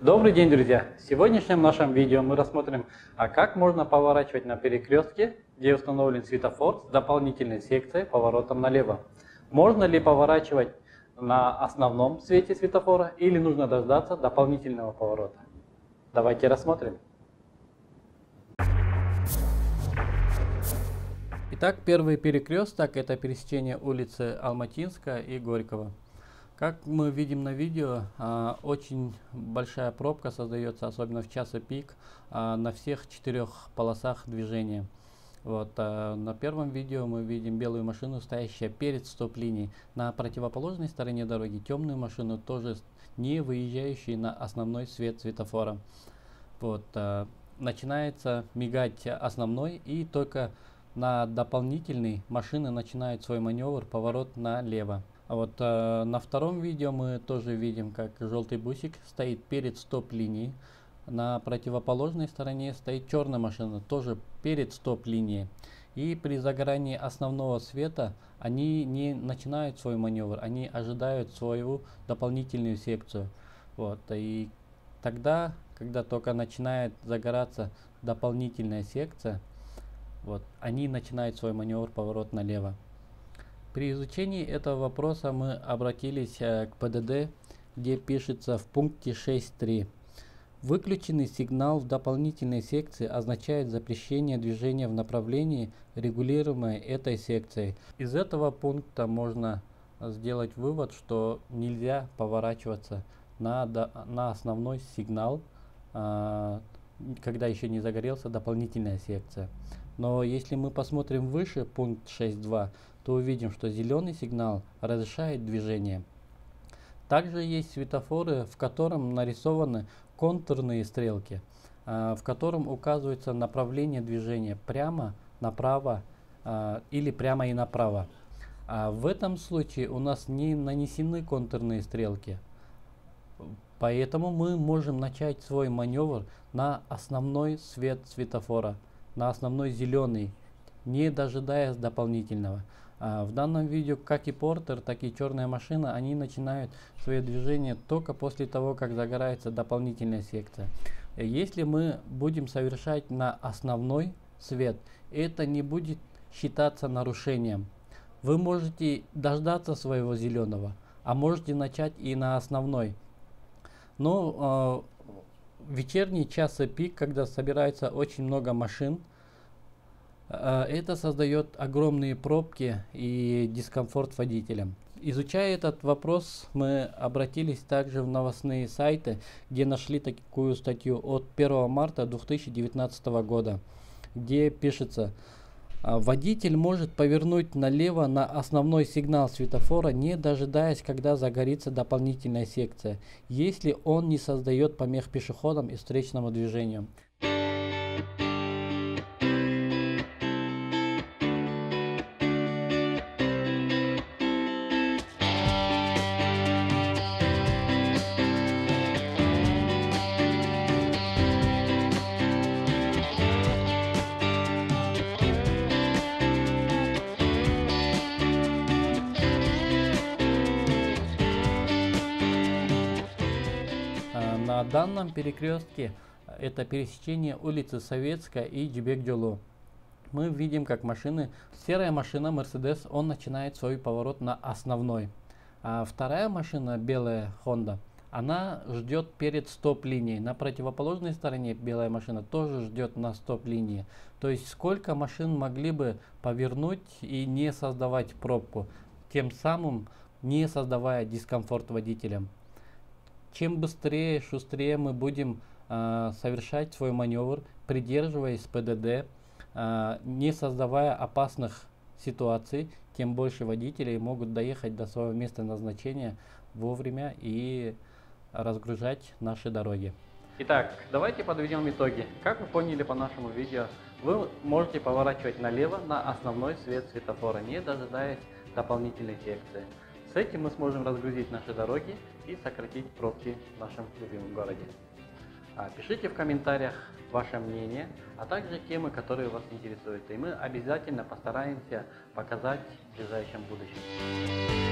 Добрый день, друзья! В сегодняшнем нашем видео мы рассмотрим, как можно поворачивать на перекрестке, где установлен светофор с дополнительной секцией поворотом налево. Можно ли поворачивать на основном свете светофора или нужно дождаться дополнительного поворота? Давайте рассмотрим. Итак, первый перекресток — это пересечение улицы Алматинская и Горького. Как мы видим на видео, очень большая пробка создается, особенно в часы пик, на всех 4 полосах движения. На первом видео мы видим белую машину, стоящую перед стоп-линией. На противоположной стороне дороги темную машину, тоже не выезжающую на основной свет светофора. Начинается мигать основной, и только на дополнительный машины начинают свой маневр, поворот налево. На втором видео мы тоже видим, как желтый бусик стоит перед стоп-линией. На противоположной стороне стоит черная машина, тоже перед стоп-линией. И при загорании основного света они не начинают свой маневр, они ожидают свою дополнительную секцию. И тогда, когда только начинает загораться дополнительная секция, они начинают свой маневр, поворот налево. При изучении этого вопроса мы обратились к ПДД, где пишется в пункте 6.3. Выключенный сигнал в дополнительной секции означает запрещение движения в направлении, регулируемой этой секцией. Из этого пункта можно сделать вывод, что нельзя поворачиваться на основной сигнал, когда еще не загорелся дополнительная секция. Но если мы посмотрим выше, пункт 6.2, то увидим, что зеленый сигнал разрешает движение. Также есть светофоры, в котором нарисованы контурные стрелки, в котором указывается направление движения прямо, направо или прямо и направо. В этом случае у нас не нанесены контурные стрелки, поэтому мы можем начать свой маневр на основной свет светофора, на основной зеленый, не дожидаясь дополнительного. В данном видео как и портер, так и черная машина, они начинают свое движение только после того, как загорается дополнительная секция. Если мы будем совершать на основной свет, это не будет считаться нарушением. Вы можете дождаться своего зеленого, а можете начать и на основной. Но в вечерние часы пик, когда собирается очень много машин, это создает огромные пробки и дискомфорт водителям. Изучая этот вопрос, мы обратились также в новостные сайты, где нашли такую статью от 1 марта 2019 года, где пишется: водитель может повернуть налево на основной сигнал светофора, не дожидаясь, когда загорится дополнительная секция, если он не создает помех пешеходам и встречному движению. На данном перекрестке, это пересечение улицы Советская и Джибек-Джолу, мы видим, как серая машина Mercedes, он начинает свой поворот на основной. А вторая машина, белая Honda, она ждет перед стоп-линией. На противоположной стороне белая машина тоже ждет на стоп-линии. То есть сколько машин могли бы повернуть и не создавать пробку, тем самым не создавая дискомфорт водителям. Чем быстрее, шустрее мы будем совершать свой маневр, придерживаясь ПДД, не создавая опасных ситуаций, тем больше водителей могут доехать до своего места назначения вовремя и разгружать наши дороги. Итак, давайте подведем итоги. Как вы поняли по нашему видео, вы можете поворачивать налево на основной свет светофора, не дожидаясь дополнительной секции. С этим мы сможем разгрузить наши дороги и сократить пробки в нашем любимом городе. Пишите в комментариях ваше мнение, а также темы, которые вас интересуют. И мы обязательно постараемся показать в ближайшем будущем.